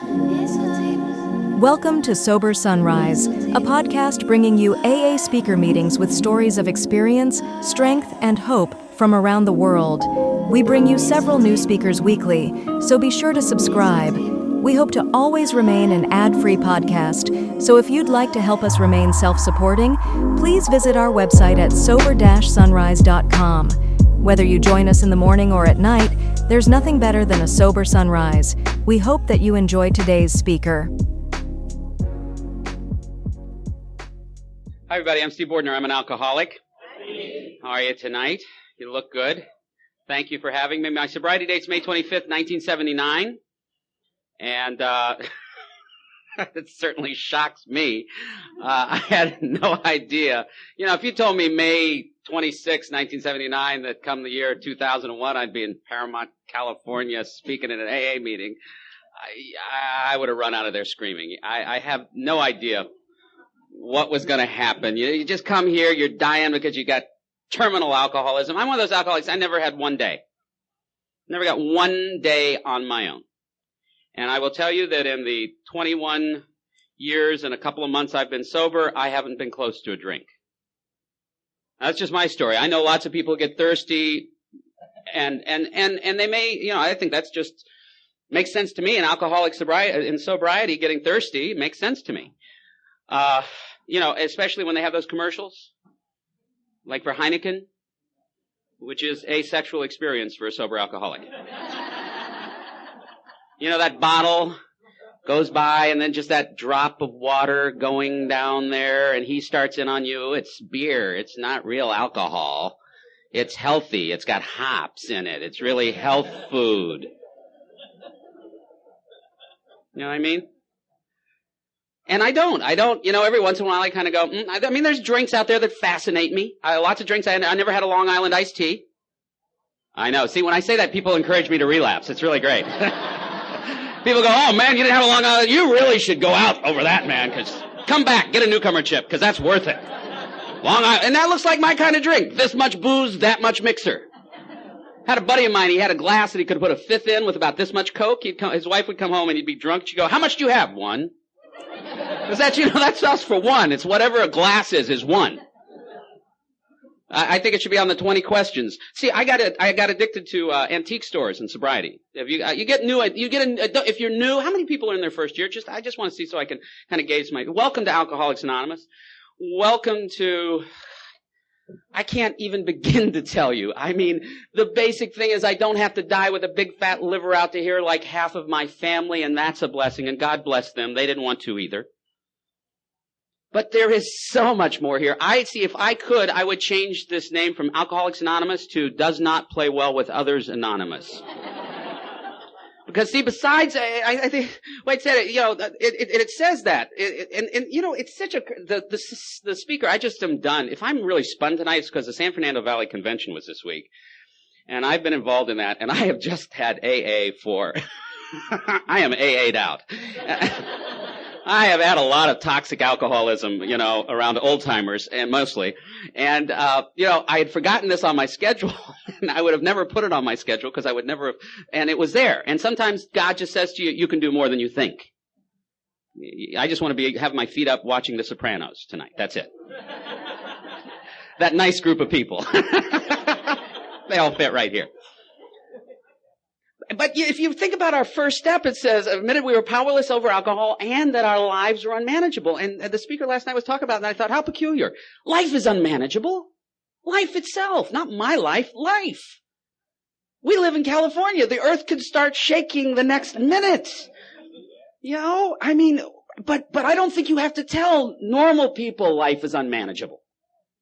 Welcome to Sober Sunrise, a podcast bringing you AA speaker meetings with stories of experience, strength, and hope from around the world. We bring you several new speakers weekly, so be sure to subscribe. We hope to always remain an ad-free podcast, so if you'd like to help us remain self-supporting, please visit our website at sober-sunrise.com. Whether you join us in the morning or at night, there's nothing better than a sober sunrise. We hope that you enjoy today's speaker. Hi, everybody. I'm Steve Bordner. I'm an alcoholic. How are you tonight? You look good. Thank you for having me. My sobriety date's May 25th, 1979. And it certainly shocks me. I had no idea. You know, if you told me May 26, 1979, that come the year 2001, I'd be in Paramount, California, speaking at an AA meeting, I would have run out of there screaming. I have no idea what was going to happen. You just come here, you're dying because you got terminal alcoholism. I'm one of those alcoholics. I never had one day. Never got one day on my own. And I will tell you that in the 21 years and a couple of months I've been sober, I haven't been close to a drink. That's just my story. I know lots of people get thirsty and they may, you know, I think that's just makes sense to me. In alcoholic sobriety, in sobriety, getting thirsty makes sense to me. You know, especially when they have those commercials, like for Heineken, which is a sexual experience for a sober alcoholic. You know, that bottle goes by and then just that drop of water going down there and he starts in on you. It's beer. It's not real alcohol. It's healthy. It's got hops in it. It's really health food. You know what I mean? And I don't, you know, every once in a while I kind of go, I mean, there's drinks out there that fascinate me. Lots of drinks. I never had a Long Island iced tea. I know. See, when I say that, people encourage me to relapse. It's really great. People go, oh, man, you didn't have a Long Island. You really should go out over that, man, because come back, get a newcomer chip, because that's worth it. Long Island. And that looks like my kind of drink. This much booze, that much mixer. Had a buddy of mine, he had a glass that he could have put a fifth in with about this much Coke. His wife would come home and he'd be drunk. She'd go, how much do you have? One. Because that, you know, that's us for one. It's whatever a glass is one. I think it should be on the 20 questions. See, I got addicted to antique stores in sobriety. If if you're new, how many people are in their first year? I just want to see so I can kind of gauge welcome to Alcoholics Anonymous. Welcome to, I can't even begin to tell you. I mean, the basic thing is I don't have to die with a big fat liver out to here like half of my family, and that's a blessing, and God bless them. They didn't want to either. But there is so much more here. If I could, I would change this name from Alcoholics Anonymous to Does Not Play Well with Others Anonymous. Because see, besides, I think, wait, said it, you know, it says that. And you know, it's such the speaker, I just am done. If I'm really spun tonight, it's because the San Fernando Valley Convention was this week. And I've been involved in that, and I have just had AA for, I am AA'd out. I have had a lot of toxic alcoholism, you know, around old-timers, and mostly. And, you know, I had forgotten this on my schedule, and I would have never put it on my schedule because I would never have, and it was there. And sometimes God just says to you, you can do more than you think. I just want to have my feet up watching The Sopranos tonight. That's it. That nice group of people. They all fit right here. But if you think about our first step, it says, admitted we were powerless over alcohol and that our lives were unmanageable. And the speaker last night was talking about it, and I thought, how peculiar. Life is unmanageable. Life itself, not my life, life. We live in California. The earth could start shaking the next minute. You know, I mean, but I don't think you have to tell normal people life is unmanageable.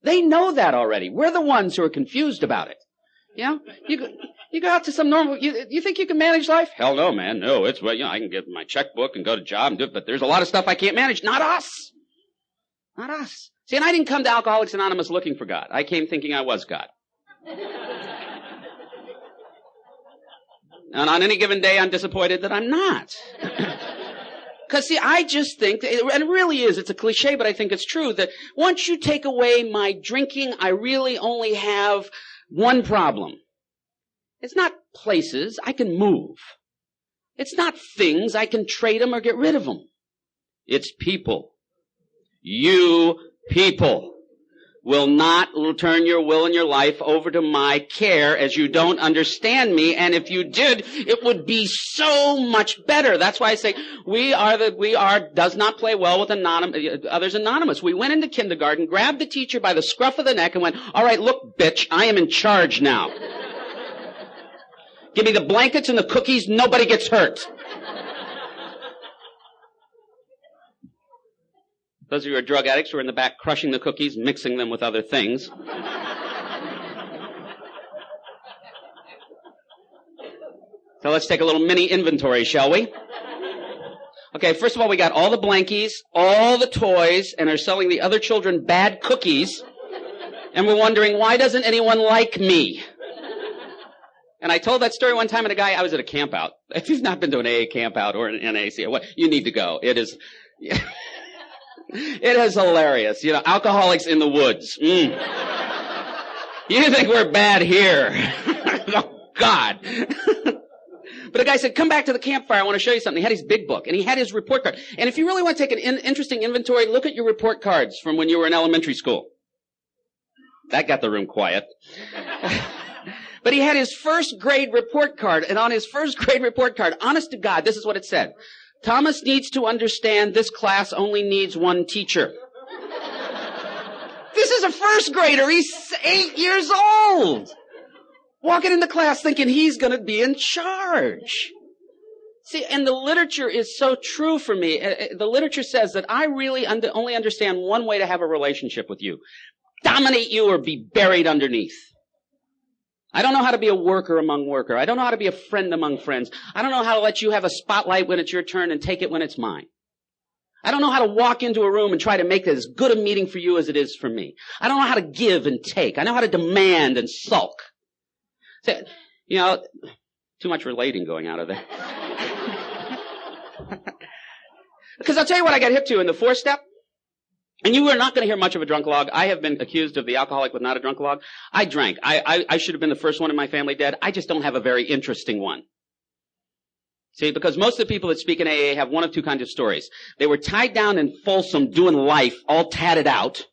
They know that already. We're the ones who are confused about it. You know, you go out to some normal, you think you can manage life? Hell no, man. No, it's, well, you know, I can get my checkbook and go to job and do it, but there's a lot of stuff I can't manage. Not us. Not us. See, and I didn't come to Alcoholics Anonymous looking for God. I came thinking I was God. And on any given day, I'm disappointed that I'm not. Because, see, I just think, and it really is, it's a cliche, but I think it's true, that once you take away my drinking, I really only have one problem. It's not places. I can move. It's not things. I can trade them or get rid of them. It's people. You people will not turn your will and your life over to my care as you don't understand me. And if you did, it would be so much better. That's why I say we are does not play well with others anonymous. We went into kindergarten, grabbed the teacher by the scruff of the neck and went, all right, look, bitch, I am in charge now. Give me the blankets and the cookies. Nobody gets hurt. Those of you who are drug addicts who are in the back crushing the cookies, mixing them with other things. So let's take a little mini inventory, shall we? Okay, first of all, we got all the blankies, all the toys, and are selling the other children bad cookies. And we're wondering, why doesn't anyone like me? And I told that story one time at I was at a camp out. If you've not been to an AA camp out or an NAC, you need to go. It is hilarious. You know, alcoholics in the woods. You think we're bad here. Oh, God. But the guy said, come back to the campfire. I want to show you something. He had his big book, and he had his report card. And if you really want to take an interesting inventory, look at your report cards from when you were in elementary school. That got the room quiet. But he had his first grade report card, and on his first grade report card, honest to God, this is what it said. Thomas needs to understand this class only needs one teacher. This is a first grader. He's 8 years old. Walking into class thinking he's going to be in charge. See, and the literature is so true for me. The literature says that I really only understand one way to have a relationship with you. Dominate you or be buried underneath. I don't know how to be a worker among worker. I don't know how to be a friend among friends. I don't know how to let you have a spotlight when it's your turn and take it when it's mine. I don't know how to walk into a room and try to make it as good a meeting for you as it is for me. I don't know how to give and take. I know how to demand and sulk. So, you know, too much relating going out of there. Because I'll tell you what I got hip to in the 4-step. And you are not going to hear much of a drunk log. I have been accused of the alcoholic with not a drunk log. I drank. I should have been the first one in my family dead. I just don't have a very interesting one. See, because most of the people that speak in AA have one of two kinds of stories. They were tied down in Folsom doing life, all tatted out.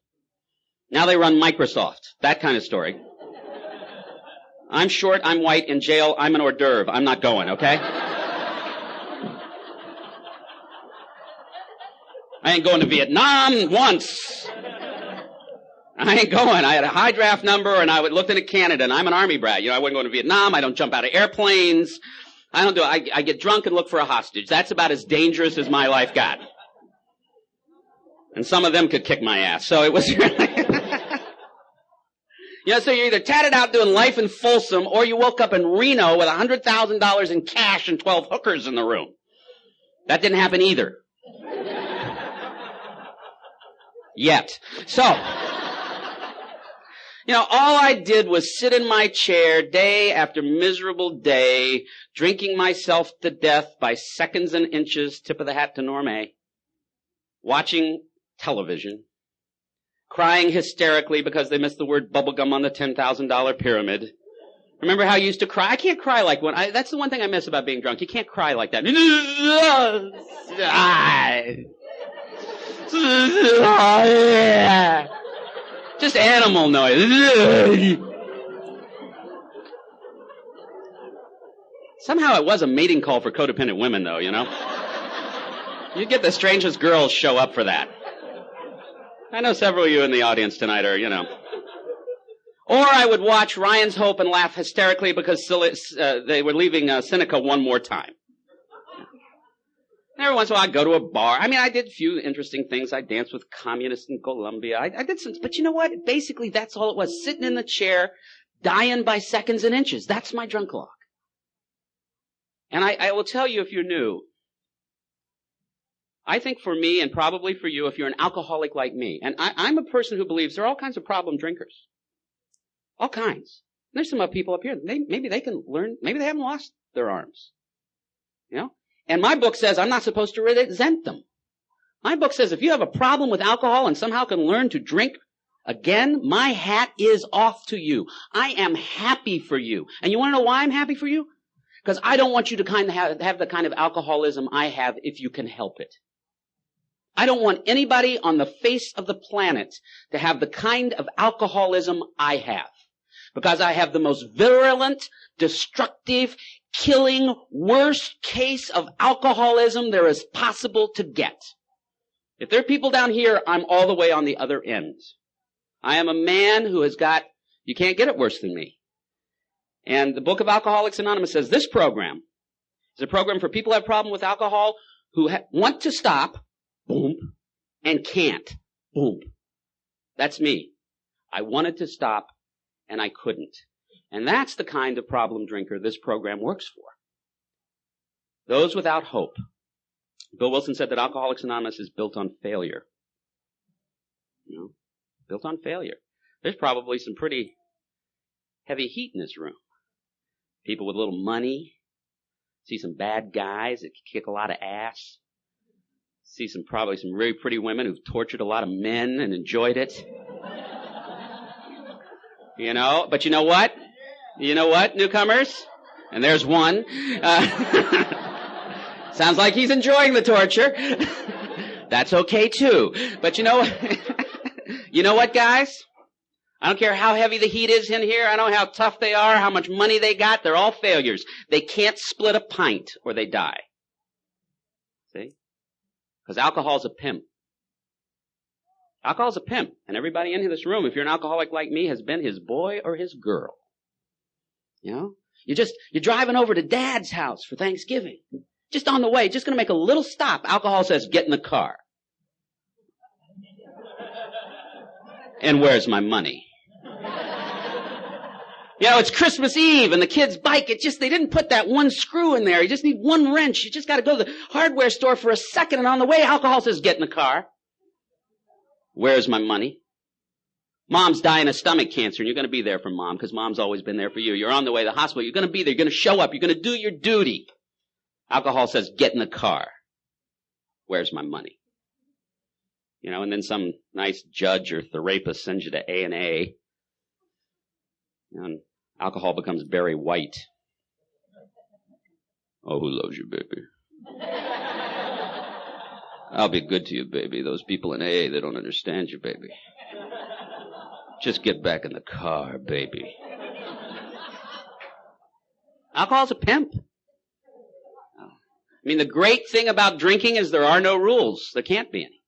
Now they run Microsoft. That kind of story. I'm short, I'm white, in jail, I'm an hors d'oeuvre. I'm not going, okay? I ain't going to Vietnam once. I ain't going. I had a high draft number, and I looked into Canada, and I'm an Army brat. You know, I wouldn't go to Vietnam. I don't jump out of airplanes. I get drunk and look for a hostage. That's about as dangerous as my life got. And some of them could kick my ass. So it was really... You know, so you're either tatted out doing life in Folsom, or you woke up in Reno with $100,000 in cash and 12 hookers in the room. That didn't happen either. Yet. So, you know, all I did was sit in my chair day after miserable day, drinking myself to death by seconds and inches, tip of the hat to Norm A, watching television, crying hysterically because they missed the word bubblegum on the $10,000 pyramid. Remember how you used to cry? I can't cry like when that's the one thing I miss about being drunk. You can't cry like that. Just animal noise. Somehow it was a mating call for codependent women, though, you know? You get the strangest girls show up for that. I know several of you in the audience tonight are, you know. Or I would watch Ryan's Hope and laugh hysterically because they were leaving Seneca one more time. Every once in a while, I'd go to a bar. I mean, I did a few interesting things. I danced with communists in Colombia. I did some, but you know what? Basically, that's all it was. Sitting in the chair, dying by seconds and inches. That's my drunk log. And I will tell you if you're new, I think for me and probably for you, if you're an alcoholic like me, and I'm a person who believes there are all kinds of problem drinkers. All kinds. There's some people up here. Maybe they can learn. Maybe they haven't lost their arms. You know? And my book says I'm not supposed to resent them. My book says if you have a problem with alcohol and somehow can learn to drink again, my hat is off to you. I am happy for you. And you want to know why I'm happy for you? Because I don't want you to kind of have the kind of alcoholism I have if you can help it. I don't want anybody on the face of the planet to have the kind of alcoholism I have. Because I have the most virulent, destructive, killing, worst case of alcoholism there is possible to get. If there are people down here, I'm all the way on the other end. I am a man who has got, you can't get it worse than me. And the book of Alcoholics Anonymous says this program is a program for people who have a problem with alcohol who want to stop, boom, and can't, boom. That's me. I wanted to stop, and I couldn't. And that's the kind of problem drinker this program works for. Those without hope. Bill Wilson said that Alcoholics Anonymous is built on failure. You know, built on failure. There's probably some pretty heavy heat in this room. People with a little money. See some bad guys that kick a lot of ass. See probably some really pretty women who've tortured a lot of men and enjoyed it. You know, but you know what? You know what, newcomers? And there's one. Sounds like he's enjoying the torture. That's okay too. But you know what, guys? I don't care how heavy the heat is in here. I don't know how tough they are, how much money they got. They're all failures. They can't split a pint or they die. See? Because alcohol's a pimp. Alcohol's a pimp. And everybody in this room, if you're an alcoholic like me, has been his boy or his girl. You know? You're driving over to Dad's house for Thanksgiving. Just on the way, just going to make a little stop. Alcohol says, get in the car. And where's my money? You know, it's Christmas Eve and the kid's bike, they didn't put that one screw in there. You just need one wrench. You just got to go to the hardware store for a second, and on the way, alcohol says, get in the car. Where's my money? Mom's dying of stomach cancer, and you're going to be there for Mom, because Mom's always been there for you. You're on the way to the hospital. You're going to be there. You're going to show up. You're going to do your duty. Alcohol says, get in the car. Where's my money? You know, and then some nice judge or therapist sends you to A&A. And alcohol becomes Barry White. Oh, who loves you, baby? I'll be good to you, baby. Those people in AA, they don't understand you, baby. Just get back in the car, baby. Alcohol's a pimp. I mean, the great thing about drinking is there are no rules. There can't be any.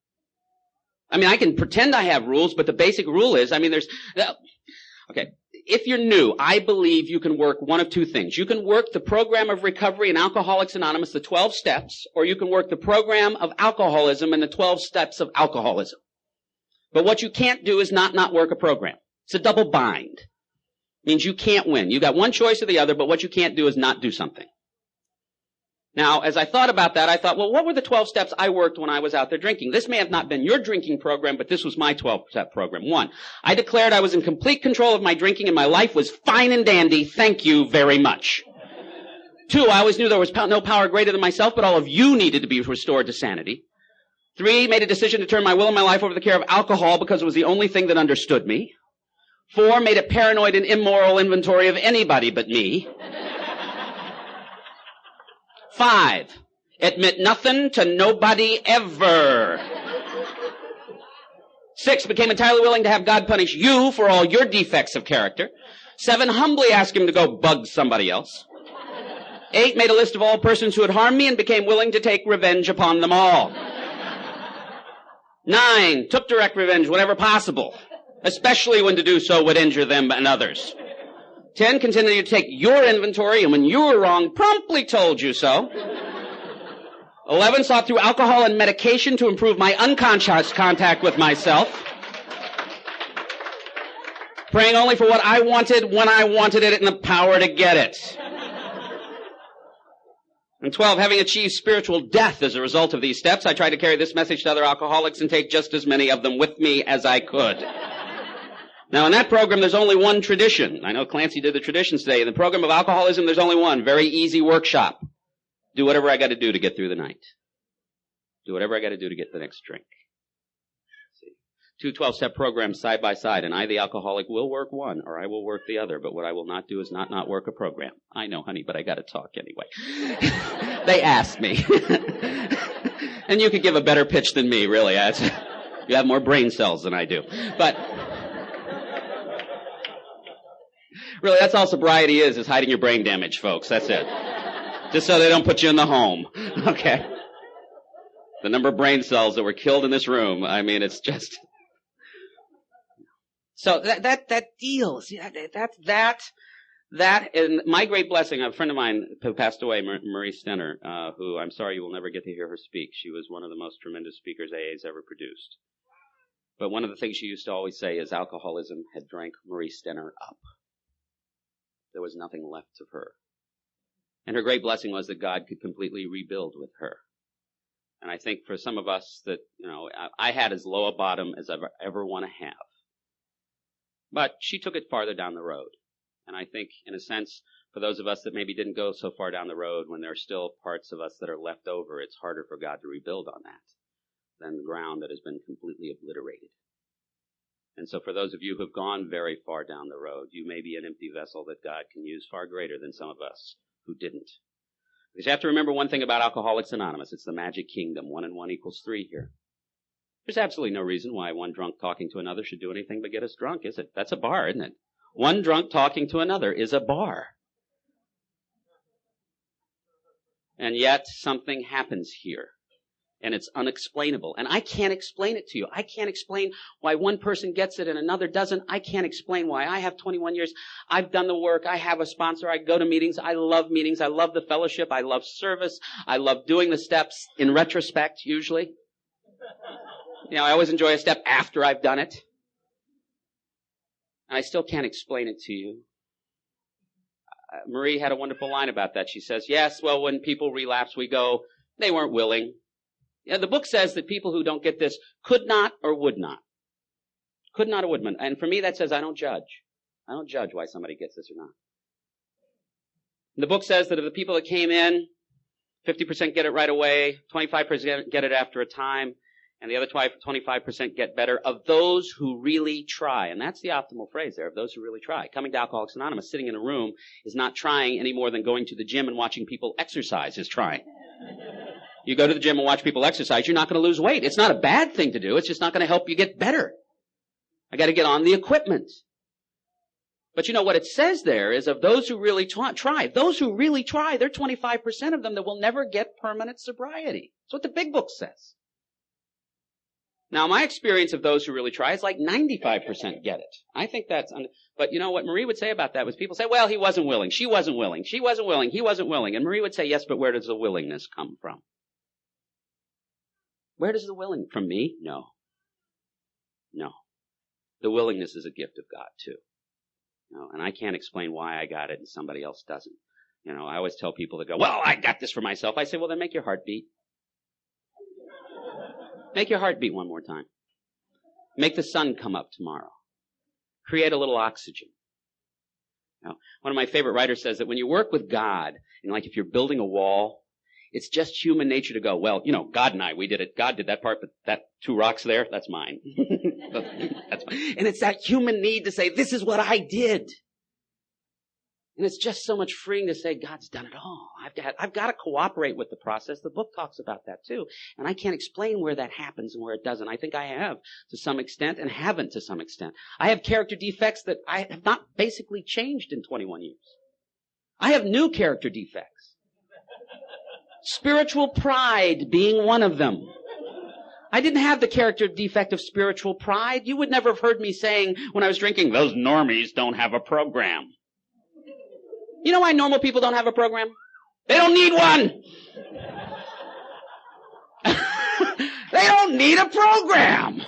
I mean, I can pretend I have rules, but the basic rule is, okay, if you're new, I believe you can work one of two things. You can work the program of recovery in Alcoholics Anonymous, the 12 steps, or you can work the program of alcoholism and the 12 steps of alcoholism. But what you can't do is not work a program. It's a double bind. It means you can't win. You got one choice or the other, but what you can't do is not do something. Now, as I thought about that, I thought, well, what were the 12 steps I worked when I was out there drinking? This may have not been your drinking program, but this was my 12-step program. 1, I declared I was in complete control of my drinking and my life was fine and dandy. Thank you very much. 2, I always knew there was no power greater than myself, but all of you needed to be restored to sanity. 3, made a decision to turn my will and my life over to the care of alcohol because it was the only thing that understood me. 4, made a paranoid and immoral inventory of anybody but me. 5, admit nothing to nobody ever. 6, became entirely willing to have God punish you for all your defects of character. 7, humbly asked him to go bug somebody else. 8, made a list of all persons who had harmed me and became willing to take revenge upon them all. 9, took direct revenge whenever possible, especially when to do so would injure them and others. 10, continued to take your inventory, and when you were wrong, promptly told you so. 11, sought through alcohol and medication to improve my unconscious contact with myself. Praying only for what I wanted, when I wanted it, and the power to get it. And 12, having achieved spiritual death as a result of these steps, I tried to carry this message to other alcoholics and take just as many of them with me as I could. Now, in that program, there's only one tradition. I know Clancy did the traditions today. In the program of alcoholism, there's only one. Very easy workshop. Do whatever I got to do to get through the night. Do whatever I got to do to get the next drink. See? two 12-step programs side by side, and I, the alcoholic, will work one, or I will work the other. But what I will not do is not work a program. I know, honey, but I got to talk anyway. They asked me. And you could give a better pitch than me, really. You have more brain cells than I do. But really, that's all sobriety is hiding your brain damage, folks. That's it. Just so they don't put you in the home. Okay? The number of brain cells that were killed in this room, I mean, it's just... So that deal, see, that, and my great blessing, a friend of mine who passed away, Marie Stenner, who I'm sorry you will never get to hear her speak. She was one of the most tremendous speakers AA's ever produced. But one of the things she used to always say is alcoholism had drank Marie Stenner up. There was nothing left of her. And her great blessing was that God could completely rebuild with her. And I think for some of us that, I had as low a bottom as I ever want to have. But she took it farther down the road. And I think, in a sense, for those of us that maybe didn't go so far down the road, when there are still parts of us that are left over, it's harder for God to rebuild on that than the ground that has been completely obliterated. And so for those of you who have gone very far down the road, you may be an empty vessel that God can use far greater than some of us who didn't. Because you have to remember one thing about Alcoholics Anonymous. It's the magic kingdom. 1 and 1 equals 3 here. There's absolutely no reason why one drunk talking to another should do anything but get us drunk, is it? That's a bar, isn't it? One drunk talking to another is a bar. And yet something happens here. And it's unexplainable. And I can't explain it to you. I can't explain why one person gets it and another doesn't. I can't explain why. I have 21 years. I've done the work. I have a sponsor. I go to meetings. I love meetings. I love the fellowship. I love service. I love doing the steps in retrospect, usually. I always enjoy a step after I've done it. And I still can't explain it to you. Marie had a wonderful line about that. She says, yes, well, when people relapse, we go, they weren't willing. The book says that people who don't get this could not or would not. Could not or would not. And for me, that says I don't judge. I don't judge why somebody gets this or not. And the book says that of the people that came in, 50% get it right away, 25% get it after a time, and the other 25% get better of those who really try. And that's the optimal phrase there, of those who really try. Coming to Alcoholics Anonymous, sitting in a room, is not trying any more than going to the gym and watching people exercise is trying. You go to the gym and watch people exercise, you're not going to lose weight. It's not a bad thing to do. It's just not going to help you get better. I got to get on the equipment. But what it says there is of those who really try. Those who really try, there are 25% of them that will never get permanent sobriety. That's what the big book says. Now, my experience of those who really try is like 95% get it. I think that's... But what Marie would say about that was people say, well, he wasn't willing. She wasn't willing. She wasn't willing. He wasn't willing. And Marie would say, yes, but where does the willingness come from? Where does the willing? From me? No. No. The willingness is a gift of God, too. And I can't explain why I got it and somebody else doesn't. I always tell people that go, well, I got this for myself. I say, well, then make your heart beat. Make your heart beat one more time. Make the sun come up tomorrow. Create a little oxygen. One of my favorite writers says that when you work with God, and like if you're building a wall, it's just human nature to go, well, God and I, we did it. God did that part, but that 2 rocks there, that's mine. That's mine. And it's that human need to say, this is what I did. And it's just so much freeing to say, God's done it all. I've got to cooperate with the process. The book talks about that too. And I can't explain where that happens and where it doesn't. I think I have to some extent and haven't to some extent. I have character defects that I have not basically changed in 21 years. I have new character defects. Spiritual pride being one of them. I didn't have the character defect of spiritual pride. You would never have heard me saying when I was drinking, those normies don't have a program. You know why normal people don't have a program? They don't need one. They don't need a program.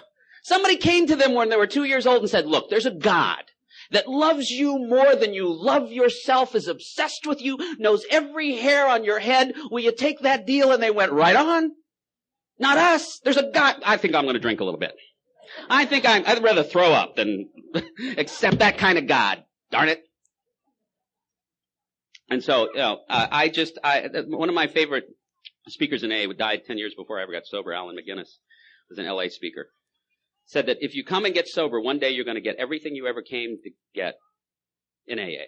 Somebody came to them when they were 2 years old and said, look, there's a God that loves you more than you love yourself, is obsessed with you, knows every hair on your head. Will you take that deal? And they went, right on. Not us. There's a God. I think I'm going to drink a little bit. I'd rather throw up than accept that kind of God. Darn it. And so, one of my favorite speakers in AA, who died 10 years before I ever got sober, Alan McGinnis, was an LA speaker, said that if you come and get sober, one day you're going to get everything you ever came to get in AA.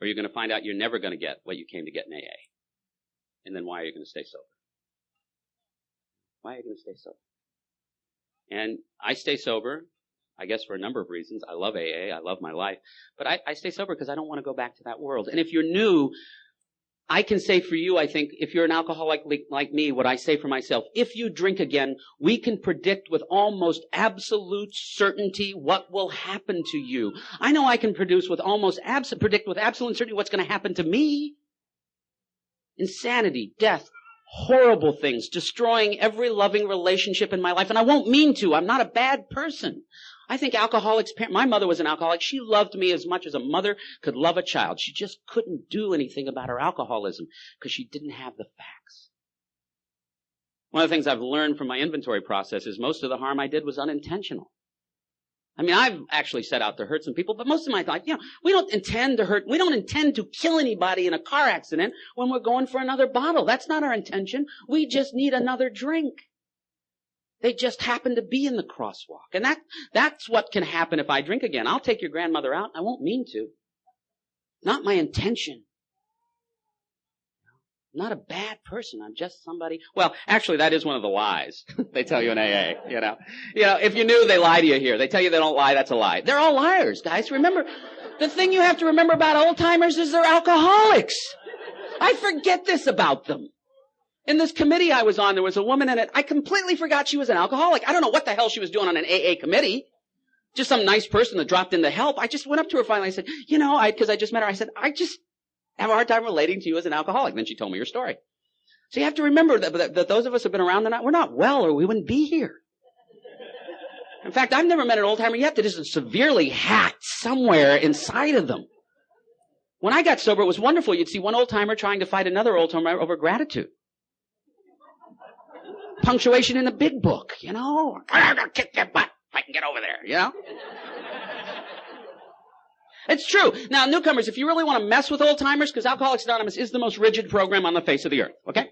Or you're going to find out you're never going to get what you came to get in AA. And then why are you going to stay sober? Why are you going to stay sober? And I stay sober, I guess for a number of reasons. I love AA. I love my life. But I stay sober because I don't want to go back to that world. And if you're new, I can say for you, I think, if you're an alcoholic like me, what I say for myself, if you drink again, we can predict with almost absolute certainty what will happen to you. I know I can predict with absolute certainty what's going to happen to me. Insanity, death, horrible things, destroying every loving relationship in my life. And I won't mean to. I'm not a bad person. I think alcoholics, my mother was an alcoholic. She loved me as much as a mother could love a child. She just couldn't do anything about her alcoholism because she didn't have the facts. One of the things I've learned from my inventory process is most of the harm I did was unintentional. I mean, I've actually set out to hurt some people, but most of my life, we don't intend to hurt, we don't intend to kill anybody in a car accident when we're going for another bottle. That's not our intention. We just need another drink. They just happen to be in the crosswalk. And that's what can happen if I drink again. I'll take your grandmother out. I won't mean to. Not my intention. I'm not a bad person. I'm just somebody. Well, actually, that is one of the lies they tell you in AA, if you knew, they lie to you here. They tell you they don't lie. That's a lie. They're all liars, guys. Remember, the thing you have to remember about old timers is they're alcoholics. I forget this about them. In this committee I was on, there was a woman in it. I completely forgot she was an alcoholic. I don't know what the hell she was doing on an AA committee. Just some nice person that dropped in to help. I just went up to her finally. I said, because I just met her, I said, I just have a hard time relating to you as an alcoholic. Then she told me her story. So you have to remember that those of us who have been around, we're not well or we wouldn't be here. In fact, I've never met an old timer yet that isn't severely hacked somewhere inside of them. When I got sober, it was wonderful. You'd see one old timer trying to fight another old timer over gratitude. Punctuation in the big book, I'm gonna kick your butt if I can get over there, It's true. Now, newcomers, if you really want to mess with old timers, because Alcoholics Anonymous is the most rigid program on the face of the earth, okay?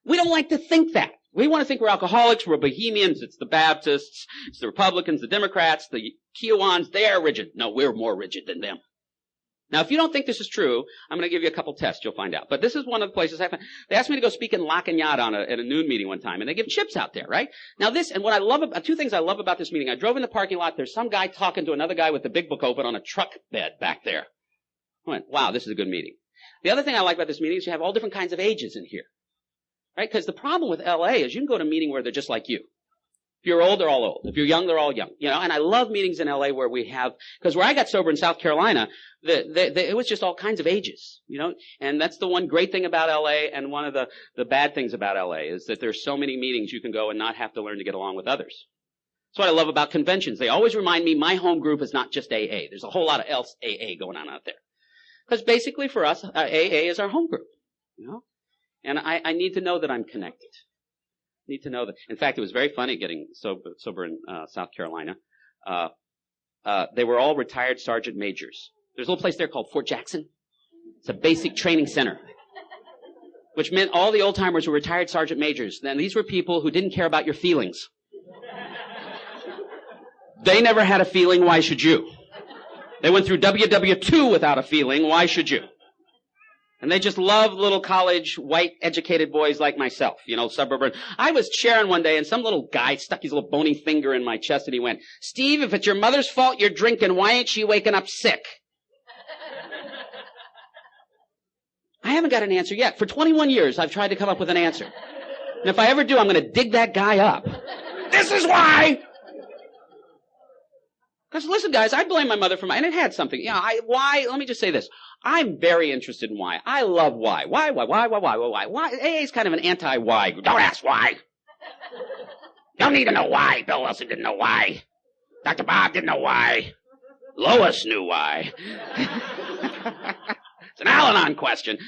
We don't like to think that. We want to think we're alcoholics, we're bohemians, it's the Baptists, it's the Republicans, the Democrats, the Kiwans, they are rigid. No, we're more rigid than them. Now, if you don't think this is true, I'm going to give you a couple tests. You'll find out. But this is one of the places they asked me to go speak in La Cañada at a noon meeting one time, and they give chips out there, right? Now two things I love about this meeting. I drove in the parking lot. There's some guy talking to another guy with the big book open on a truck bed back there. I went, wow, this is a good meeting. The other thing I like about this meeting is you have all different kinds of ages in here, right? Because the problem with LA is you can go to a meeting where they're just like you. If you're old, they're all old. If you're young, they're all young. And I love meetings in LA where because where I got sober in South Carolina, it was just all kinds of ages, and that's the one great thing about LA, and one of the bad things about LA is that there's so many meetings you can go and not have to learn to get along with others. That's what I love about conventions. They always remind me my home group is not just AA. There's a whole lot of else AA going on out there. Because basically for us, AA is our home group, and I need to know that I'm connected. Need to know that. In fact, it was very funny getting sober in South Carolina. They were all retired sergeant majors. There's a little place there called Fort Jackson. It's a basic training center, which meant all the old timers were retired sergeant majors. And these were people who didn't care about your feelings. They never had a feeling. Why should you? They went through WW2 without a feeling. Why should you? And they just love little college, white, educated boys like myself, suburban. I was chairing one day and some little guy stuck his little bony finger in my chest and he went, Steve, if it's your mother's fault you're drinking, why ain't she waking up sick? I haven't got an answer yet. For 21 years, I've tried to come up with an answer. And if I ever do, I'm going to dig that guy up. This is why! Because listen, guys, I blame my mother for and it had something. Why? Let me just say this. I'm very interested in why. I love why. Why? AA is kind of an anti-why. Don't ask why. Don't need to know why. Bill Wilson didn't know why. Dr. Bob didn't know why. Lois knew why. It's an Al-Anon question.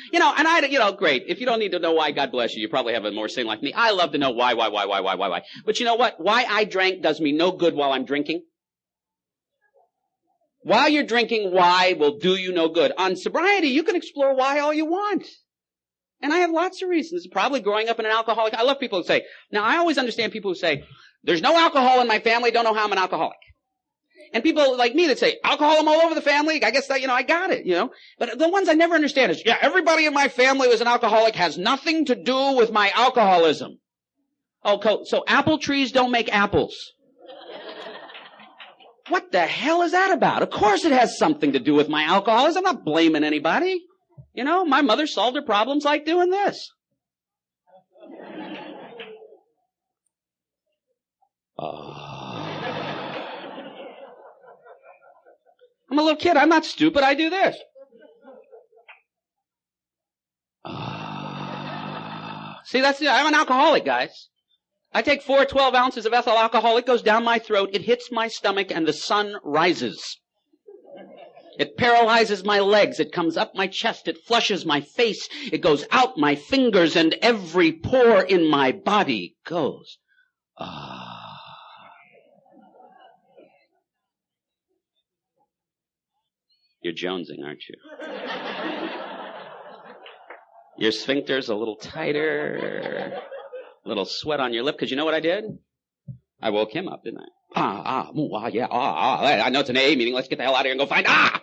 Great. If you don't need to know why, God bless you. You probably have a more sane like me. I love to know why. But you know what? Why I drank does me no good while I'm drinking. While you're drinking, why will do you no good. On sobriety, you can explore why all you want. And I have lots of reasons. Probably growing up in an alcoholic. I love people who say, now I always understand people who say, there's no alcohol in my family, don't know how I'm an alcoholic. And people like me that say, alcohol all over the family, I guess that, I got it, But the ones I never understand is, yeah, everybody in my family was an alcoholic, has nothing to do with my alcoholism. Oh, so apple trees don't make apples. What the hell is that about? Of course it has something to do with my alcoholism. I'm not blaming anybody. My mother solved her problems like doing this. I'm a little kid. I'm not stupid. I do this. See, I'm an alcoholic, guys. I take 4 12 ounces of ethyl alcohol. It goes down my throat. It hits my stomach, and the sun rises. It paralyzes my legs. It comes up my chest. It flushes my face. It goes out my fingers, and every pore in my body goes. You're jonesing, aren't you? Your sphincter's a little tighter. A little sweat on your lip, because you know what I did? I woke him up, didn't I? I know it's an AA meeting. Let's get the hell out of here and go find, Does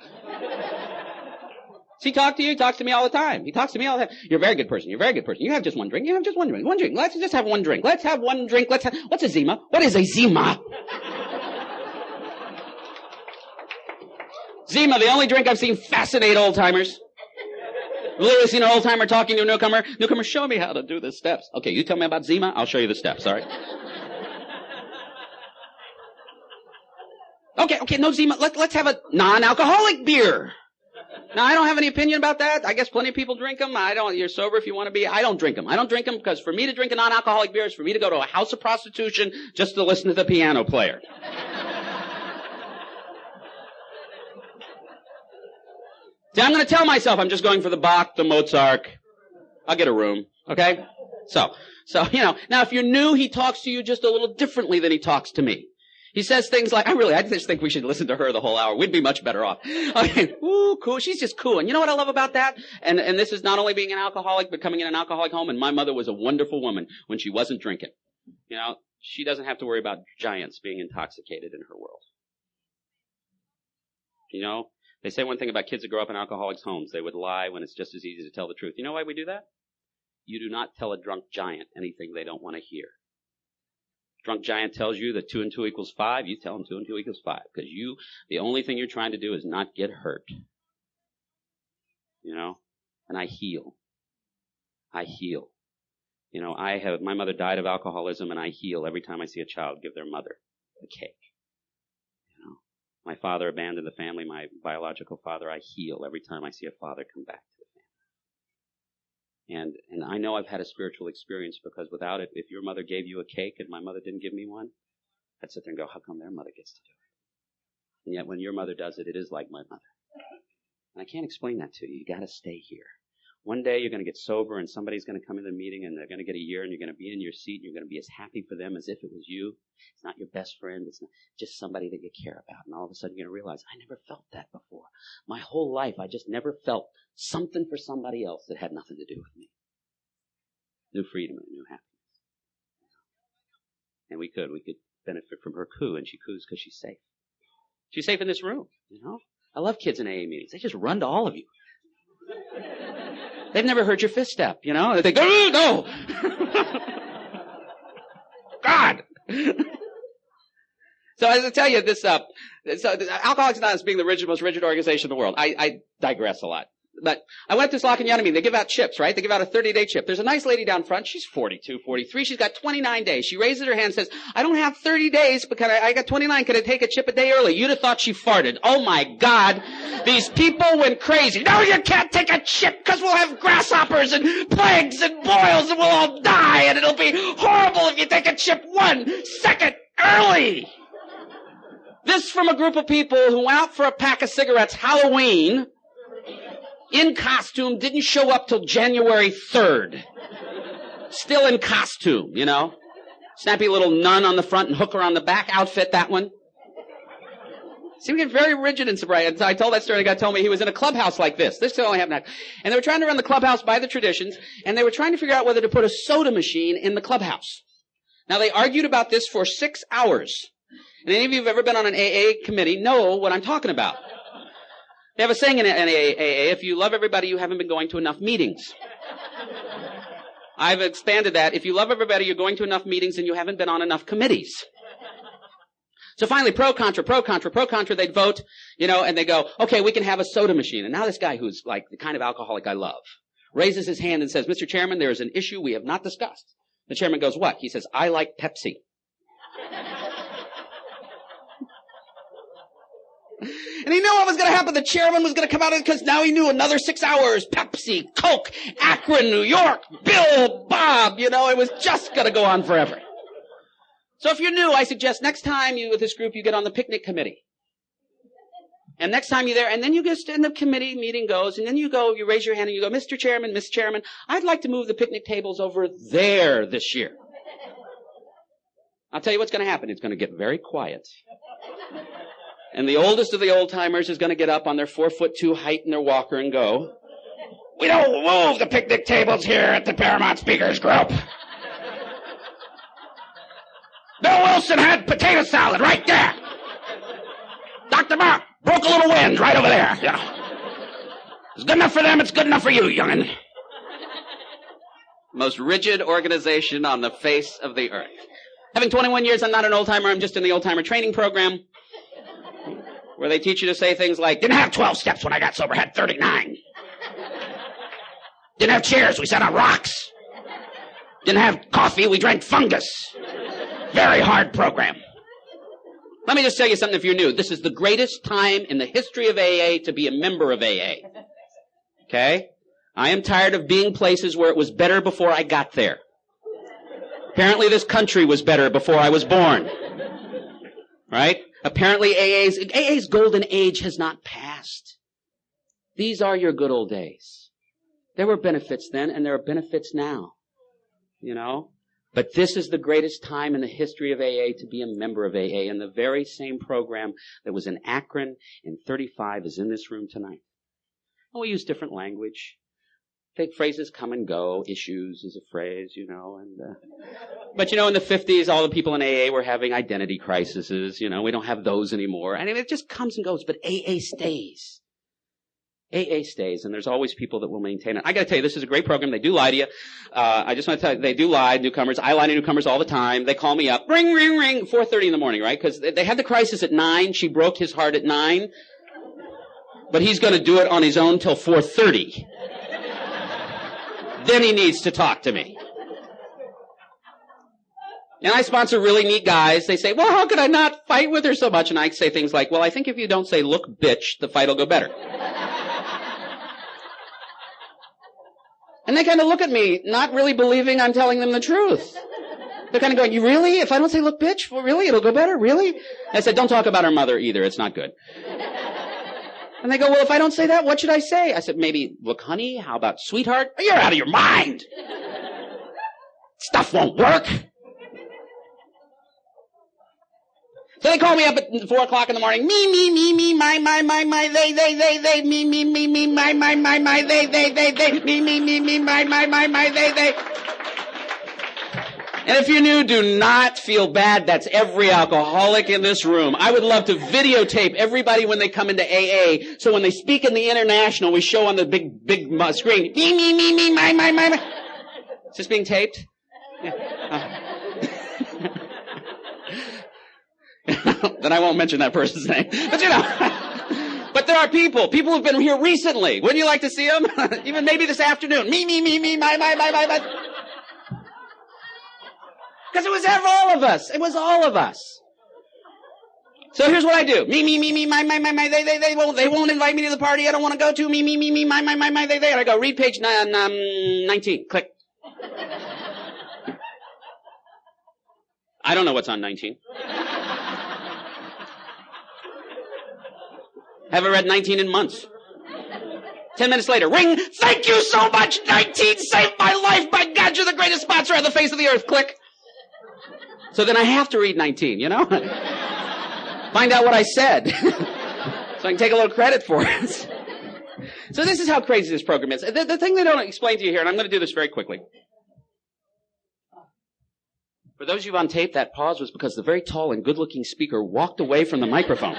he talk to you? He talks to me all the time. He talks to me all the time. You're a very good person. You're a very good person. You have just one drink. You have just one drink. One drink. Let's just have one drink. Let's have one drink. What's a Zima? What is a Zima? Zima, the only drink I've seen fascinate old-timers. Literally seen an old-timer talking to a newcomer. Newcomer, show me how to do the steps. Okay, you tell me about Zima, I'll show you the steps, all right? Okay, no Zima. Let's have a non-alcoholic beer. Now, I don't have any opinion about that. I guess plenty of people drink them. You're sober if you want to be. I don't drink them. I don't drink them because for me to drink a non-alcoholic beer is for me to go to a house of prostitution just to listen to the piano player. See, I'm going to tell myself I'm just going for the Bach, the Mozart. I'll get a room, okay? So, now if you're new, he talks to you just a little differently than he talks to me. He says things like, I just think we should listen to her the whole hour. We'd be much better off. Okay, ooh, cool. She's just cool. And you know what I love about that? And this is not only being an alcoholic, but coming in an alcoholic home. And my mother was a wonderful woman when she wasn't drinking. She doesn't have to worry about giants being intoxicated in her world. They say one thing about kids that grow up in alcoholics' homes. They would lie when it's just as easy to tell the truth. You know why we do that? You do not tell a drunk giant anything they don't want to hear. Drunk giant tells you that 2 and 2 equals 5. You tell him 2 and 2 equals 5. Because the only thing you're trying to do is not get hurt. And I heal. My mother died of alcoholism, and I heal every time I see a child give their mother a cake. My father abandoned the family, my biological father. I heal every time I see a father come back to the family. And I know I've had a spiritual experience because without it, if your mother gave you a cake and my mother didn't give me one, I'd sit there and go, how come their mother gets to do it? And yet when your mother does it, it is like my mother. And I can't explain that to you. You got to stay here. One day you're going to get sober and somebody's going to come into the meeting and they're going to get a year and you're going to be in your seat and you're going to be as happy for them as if it was you. It's not your best friend. It's not just somebody that you care about. And all of a sudden you're going to realize, I never felt that before. My whole life I just never felt something for somebody else that had nothing to do with me. New freedom and new happiness. And we could benefit from her coup, and she coos because she's safe. She's safe in this room, I love kids in AA meetings. They just run to all of you. They've never heard your fifth step, They go, oh, no! God! So as I tell you, Alcoholics Anonymous being the most rigid organization in the world, I digress a lot. But I went to this Lock-in meeting. They give out chips, right? They give out a 30-day chip. There's a nice lady down front. She's 42, 43. She's got 29 days. She raises her hand and says, I don't have 30 days, but I got 29. Could I take a chip a day early? You'd have thought she farted. Oh, my God. These people went crazy. No, you can't take a chip because we'll have grasshoppers and plagues and boils and we'll all die. And it'll be horrible if you take a chip 1 second early. This from a group of people who went out for a pack of cigarettes Halloween in costume, didn't show up till January 3rd. Still in costume, Snappy little nun on the front and hooker on the back outfit, that one. See, we get very rigid in sobriety. I told that story. The guy told me he was in a clubhouse like this. This only happened. And they were trying to run the clubhouse by the traditions, and they were trying to figure out whether to put a soda machine in the clubhouse. Now, they argued about this for 6 hours. And any of you who've ever been on an AA committee know what I'm talking about. They have a saying in AA, if you love everybody, you haven't been going to enough meetings. I've expanded that. If you love everybody, you're going to enough meetings and you haven't been on enough committees. So finally, pro, contra, they'd vote, and they go, okay, we can have a soda machine. And now this guy who's like the kind of alcoholic I love raises his hand and says, Mr. Chairman, there is an issue we have not discussed. The chairman goes, what? He says, I like Pepsi. And he knew what was going to happen. The chairman was going to come out because now he knew another 6 hours. Pepsi, Coke, Akron, New York, Bill, Bob, it was just going to go on forever. So if you're new, I suggest next time you with this group, you get on the picnic committee. And next time you're there, and then you just, and the committee meeting goes, and then you go, you raise your hand and you go, Mr. Chairman, Miss Chairman, I'd like to move the picnic tables over there this year. I'll tell you what's going to happen. It's going to get very quiet. And the oldest of the old-timers is going to get up on their 4'2" height in their walker and go, we don't move the picnic tables here at the Paramount Speakers Group. Bill Wilson had potato salad right there. Dr. Mark broke a little wind right over there. It's good enough for them, it's good enough for you, young'un. Most rigid organization on the face of the earth. Having 21 years, I'm not an old-timer, I'm just in the old-timer training program, where they teach you to say things like, didn't have 12 steps when I got sober, had 39. Didn't have chairs, we sat on rocks. Didn't have coffee, we drank fungus. Very hard program. Let me just tell you something if you're new. This is the greatest time in the history of AA to be a member of AA. Okay? I am tired of being places where it was better before I got there. Apparently this country was better before I was born. Right? Apparently AA's golden age has not passed. These are your good old days. There were benefits then, and there are benefits now. But this is the greatest time in the history of AA to be a member of AA, and the very same program that was in Akron in 35 is in this room tonight. And we use different language. Take phrases come and go. Issues is a phrase, but in the 50s, all the people in AA were having identity crises. We don't have those anymore. And it just comes and goes, but AA stays. AA stays, and there's always people that will maintain it. I gotta tell you, this is a great program. They do lie to you. I just want to tell you, they do lie, newcomers. I lie to newcomers all the time. They call me up, ring, ring, ring, 4:30 in the morning, right? Because they had the crisis at 9. She broke his heart at 9. But he's gonna do it on his own till 4:30. Then he needs to talk to me. And I sponsor really neat guys. They say, well, how could I not fight with her so much? And I say things like, well, I think if you don't say, look, bitch, the fight will go better. And they kind of look at me, not really believing I'm telling them the truth. They're kind of going, you really? If I don't say, look, bitch, well, really? It'll go better? Really? I said, don't talk about her mother either. It's not good. And they go, well, if I don't say that, what should I say? I said, maybe, look, honey, how about sweetheart? You're out of your mind. Stuff won't work. So they call me up at 4 o'clock in the morning. Me, my, they, me, my, they, me, my, they. And if you're new, do not feel bad. That's every alcoholic in this room. I would love to videotape everybody when they come into AA, so when they speak in the international, we show on the big screen, me, my. Is this being taped? Yeah. Then I won't mention that person's name. But but there are people who've been here recently. Wouldn't you like to see them? Even maybe this afternoon. Me, my. Because it was all of us. It was all of us. So here's what I do. Me, my, they won't invite me to the party I don't want to go to. Me, my, they. And I go, read page 19. Click. I don't know what's on 19. Haven't read 19 in months. 10 minutes later, ring. Thank you so much. 19 saved my life. My God, you're the greatest sponsor on the face of the earth. Click. So then I have to read 19, Find out what I said. So I can take a little credit for it. So this is how crazy this program is. The thing they don't explain to you here, and I'm going to do this very quickly. For those of you on tape, that pause was because the very tall and good-looking speaker walked away from the microphone.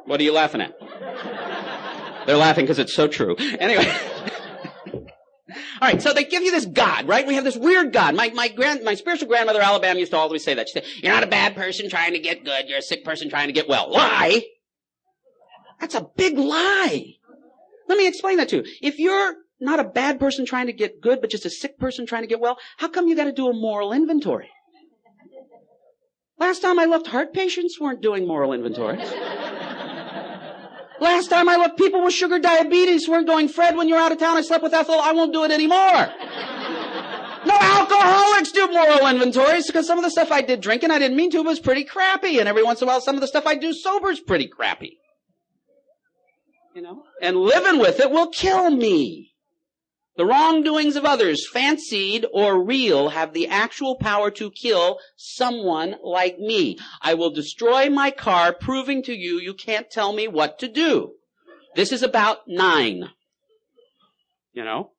What are you laughing at? They're laughing because it's so true. Anyway. All right, so they give you this God, right? We have this weird God. My spiritual grandmother, Alabama, used to always say that. She said, you're not a bad person trying to get good. You're a sick person trying to get well. Lie! That's a big lie. Let me explain that to you. If you're not a bad person trying to get good, but just a sick person trying to get well, how come you got to do a moral inventory? Last time I looked, heart patients weren't doing moral inventories. Last time I looked, people with sugar diabetes weren't going, Fred, when you're out of town, I slept with Ethel, I won't do it anymore. No alcoholics do moral inventories because some of the stuff I did drinking, I didn't mean to, was pretty crappy. And every once in a while, some of the stuff I do sober is pretty crappy. You know? And living with it will kill me. The wrongdoings of others, fancied or real, have the actual power to kill someone like me. I will destroy my car, proving to you you can't tell me what to do. This is about 9. You know?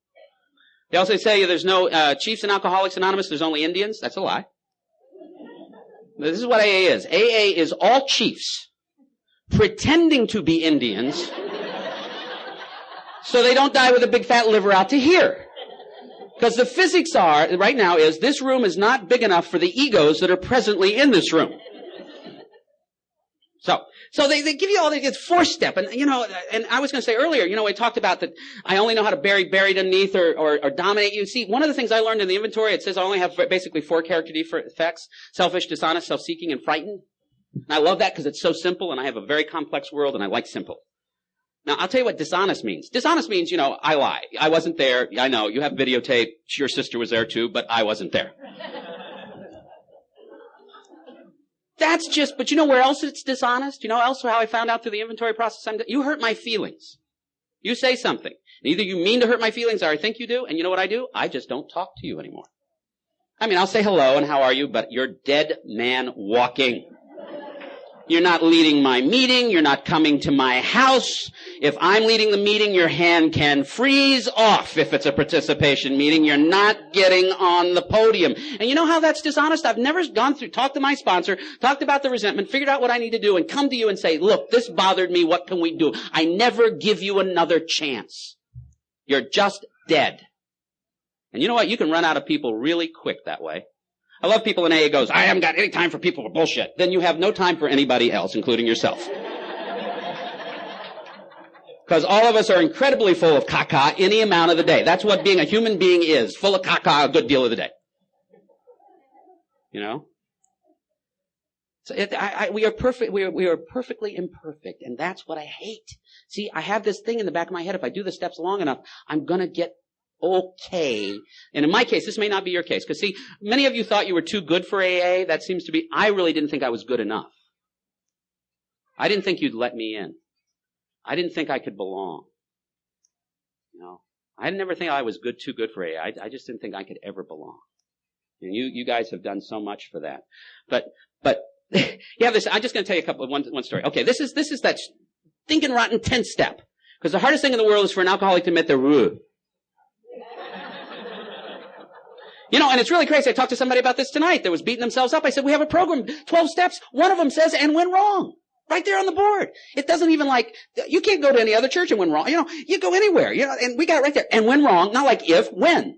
They also say there's no Chiefs and Alcoholics Anonymous, there's only Indians. That's a lie. This is what AA is. AA is all chiefs pretending to be Indians so they don't die with a big fat liver out to here. Because the physics are, right now, is this room is not big enough for the egos that are presently in this room. So they give you all this 4-step, and you know, and I was going to say earlier, you know, we talked about that I only know how to bury buried underneath or dominate you. See, one of the things I learned in the inventory, it says I only have basically 4 character defects: selfish, dishonest, self-seeking, and frightened. And I love that because it's so simple, and I have a very complex world, and I like simple. Now, I'll tell you what dishonest means. Dishonest means, you know, I lie. I wasn't there. I know, you have videotape. Your sister was there too, but I wasn't there. That's just, but you know where else it's dishonest? You know else how I found out through the inventory process? You hurt my feelings. You say something. And either you mean to hurt my feelings or I think you do, and you know what I do? I just don't talk to you anymore. I mean, I'll say hello and how are you, but you're dead man walking. You're not leading my meeting. You're not coming to my house. If I'm leading the meeting, your hand can freeze off. If it's a participation meeting, you're not getting on the podium. And you know how that's dishonest? I've never gone through, talked to my sponsor, talked about the resentment, figured out what I need to do, and come to you and say, look, this bothered me. What can we do? I never give you another chance. You're just dead. And you know what? You can run out of people really quick that way. I love people in AA goes, I haven't got any time for people for bullshit. Then you have no time for anybody else, including yourself. Because all of us are incredibly full of caca any amount of the day. That's what being a human being is, full of caca a good deal of the day. You know? So we are perfect. We are perfectly imperfect, and that's what I hate. See, I have this thing in the back of my head. If I do the steps long enough, I'm gonna get okay. And in my case, this may not be your case. Because see, many of you thought you were too good for AA. That seems to be, I really didn't think I was good enough. I didn't think you'd let me in. I didn't think I could belong. You know, I never think I was too good for AA. I just didn't think I could ever belong. And you guys have done so much for that. But, yeah, I'm just going to tell you one story. Okay, this is that stinking rotten 10th step. Because the hardest thing in the world is for an alcoholic to admit they're rude. You know, and it's really crazy. I talked to somebody about this tonight that was beating themselves up. I said, we have a program, 12 steps. One of them says, and went wrong. Right there on the board. It doesn't even like, you can't go to any other church and went wrong. You know, you go anywhere. You know, and we got it right there. And went wrong. Not like if, when.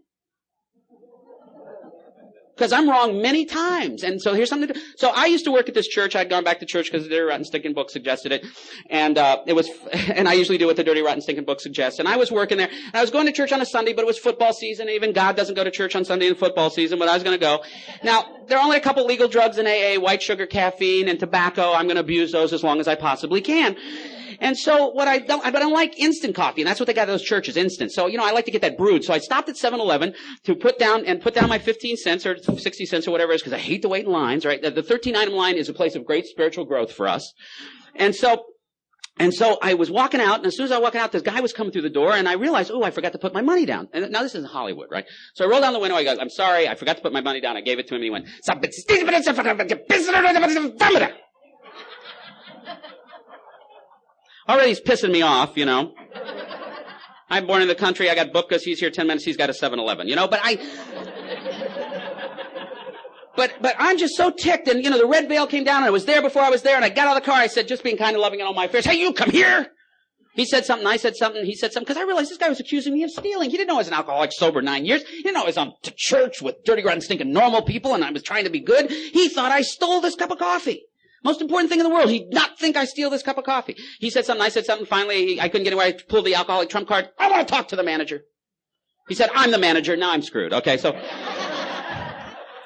Because I'm wrong many times. And so here's something to do. So I used to work at this church. I'd gone back to church because the Dirty Rotten Stinking Book suggested it. And and I usually do what the Dirty Rotten Stinking Book suggests. And I was working there. And I was going to church on a Sunday, but it was football season. Even God doesn't go to church on Sunday in football season, but I was going to go. Now, there are only a couple legal drugs in AA, white sugar, caffeine, and tobacco. I'm going to abuse those as long as I possibly can. And so but I don't like instant coffee, and that's what they got at those churches, instant. So, you know, I like to get that brewed. So I stopped at 7-Eleven to put down my 15 cents or 60 cents or whatever it is, because I hate to wait in lines, right? The 13-item line is a place of great spiritual growth for us. And so And so I was walking out, and as soon as I was walking out, this guy was coming through the door, and I realized, I forgot to put my money down. And now this is Hollywood, right? So I rolled down the window, I go, I'm sorry, I forgot to put my money down. I gave it to him, and he went, already he's pissing me off, I'm born in the country, I got Bupkas, he's here 10 minutes, he's got a 7-Eleven, But I'm just so ticked, and the red veil came down, and I was there before I was there, and I got out of the car, I said, just being kind and loving in all my affairs, hey, you come here! He said something, I said something, he said something, because I realized this guy was accusing me of stealing. He didn't know I was an alcoholic, sober 9 years. He didn't know I was on to church with dirty, rotten, stinking normal people, and I was trying to be good. He thought I stole this cup of coffee. Most important thing in the world, he did not think I steal this cup of coffee. He said something, I said something, finally, I couldn't get away, I pulled the alcoholic trump card. I want to talk to the manager. He said, I'm the manager, now I'm screwed. Okay, so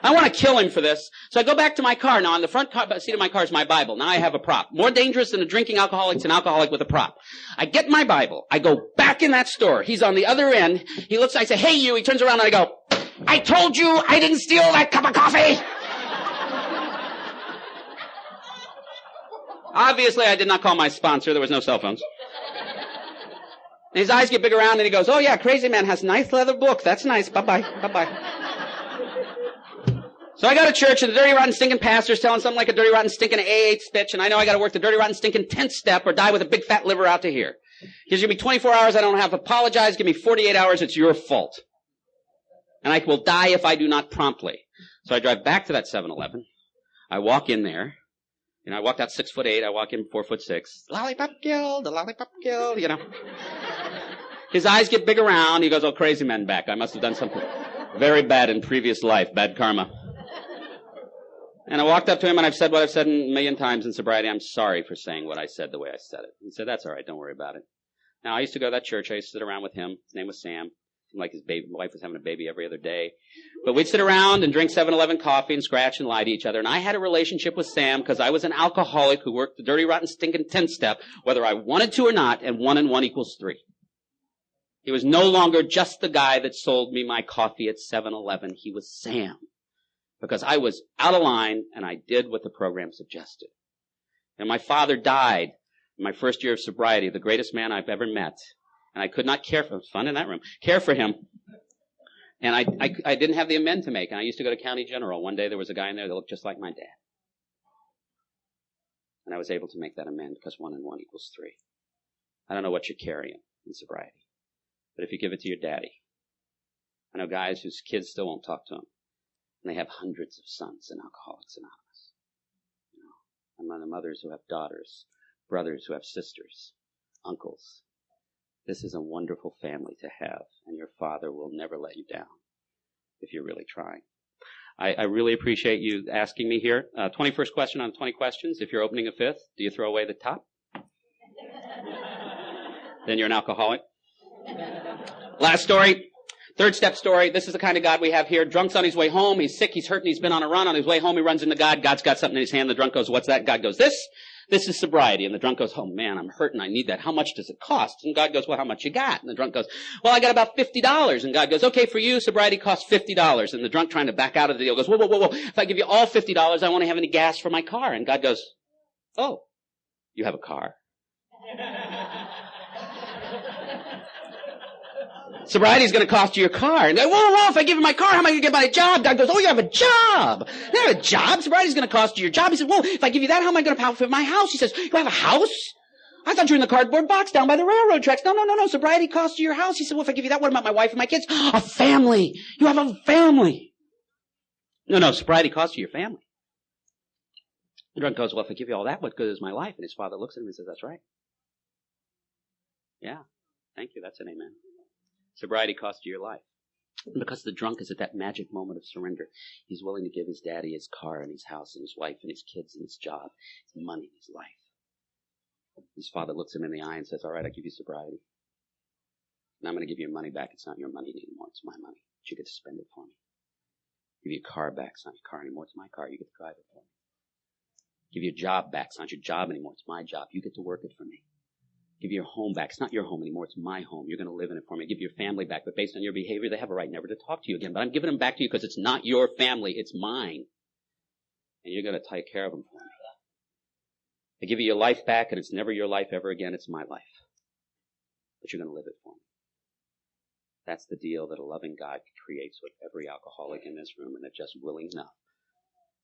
I want to kill him for this. So I go back to my car. Now, on the front seat of my car is my Bible. Now I have a prop. More dangerous than a drinking alcoholic is an alcoholic with a prop. I get my Bible. I go back in that store. He's on the other end. He looks, I say, hey, you. He turns around and I go, I told you I didn't steal that cup of coffee. Obviously, I did not call my sponsor. There was no cell phones. And his eyes get big around and he goes, oh, yeah, crazy man has nice leather book. That's nice. Bye-bye. Bye-bye. So I go to church, and the dirty, rotten, stinking pastor's telling something like a dirty, rotten, stinking AA speech, and I know I got to work the dirty, rotten, stinking 10th step or die with a big fat liver out to here. Gives me 24 hours. I don't have to apologize. Give me 48 hours. It's your fault. And I will die if I do not promptly. So I drive back to that 7-Eleven. I walk in there. I walked out 6'8". I walk in 4'6". Lollipop killed, the lollipop killed, His eyes get big around. He goes, oh, crazy man back. I must have done something very bad in previous life. Bad karma. And I walked up to him, and I've said what I've said a million times in sobriety. I'm sorry for saying what I said the way I said it. He said, that's all right. Don't worry about it. Now, I used to go to that church. I used to sit around with him. His name was Sam. Seemed like his wife was having a baby every other day. But we'd sit around and drink 7-Eleven coffee and scratch and lie to each other. And I had a relationship with Sam because I was an alcoholic who worked the dirty, rotten, stinking 10th step, whether I wanted to or not, and 1 and 1 equals 3. He was no longer just the guy that sold me my coffee at 7-Eleven. He was Sam. Because I was out of line, and I did what the program suggested. And my father died in my first year of sobriety, the greatest man I've ever met. And I could not care for him. It was fun in that room. Care for him. And I didn't have the amend to make. And I used to go to County General. One day there was a guy in there that looked just like my dad. And I was able to make that amend because 1 and 1 equals 3. I don't know what you're carrying in sobriety. But if you give it to your daddy. I know guys whose kids still won't talk to them. And they have hundreds of sons in Alcoholics Anonymous. And I know mothers who have daughters, brothers who have sisters, uncles. This is a wonderful family to have, and your father will never let you down if you're really trying. I really appreciate you asking me here. 21st question on 20 questions. If you're opening a 5th, do you throw away the top? Then you're an alcoholic. Last story. 3rd step story. This is the kind of God we have here. Drunk's on his way home. He's sick. He's hurting. He's been on a run. On his way home, he runs into God. God's got something in his hand. The drunk goes, what's that? God goes, this is sobriety. And the drunk goes, oh man, I'm hurting. I need that. How much does it cost? And God goes, well, how much you got? And the drunk goes, well, I got about $50. And God goes, okay, for you, sobriety costs $50. And the drunk, trying to back out of the deal, goes, whoa, whoa, whoa, whoa. If I give you all $50, I won't have any gas for my car. And God goes, oh, you have a car? Sobriety is going to cost you your car. And whoa, whoa, if I give you my car, how am I going to get my job? God goes, oh, you have a job. You have a job? Sobriety is going to cost you your job. He says, whoa, if I give you that, how am I going to pay for my house? He says, you have a house? I thought you were in the cardboard box down by the railroad tracks. No. Sobriety costs you your house. He said, well, if I give you that, what about my wife and my kids? A family. You have a family. No, sobriety costs you your family. The drunk goes, well, if I give you all that, what good is my life? And his father looks at him and says, that's right. Yeah, thank you. That's an amen. Sobriety costs you your life. And because the drunk is at that magic moment of surrender, he's willing to give his daddy his car and his house and his wife and his kids and his job, his money, his life. His father looks him in the eye and says, all right, I'll give you sobriety. And I'm going to give you your money back. It's not your money anymore. It's my money. But you get to spend it for me. Give you your car back. It's not your car anymore. It's my car. You get to drive it for me. Give you your job back. It's not your job anymore. It's my job. You get to work it for me. Give you your home back. It's not your home anymore. It's my home. You're going to live in it for me. Give your family back. But based on your behavior, they have a right never to talk to you again. But I'm giving them back to you because it's not your family. It's mine. And you're going to take care of them for me. I give you your life back, and it's never your life ever again. It's my life. But you're going to live it for me. That's the deal that a loving God creates with every alcoholic in this room, and they're just willing enough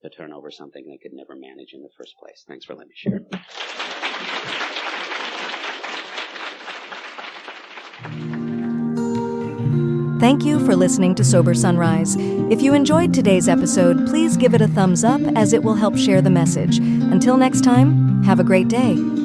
to turn over something they could never manage in the first place. Thanks for letting me share. Thank you for listening to Sober Sunrise. If you enjoyed today's episode, please give it a thumbs up as it will help share the message. Until next time, have a great day.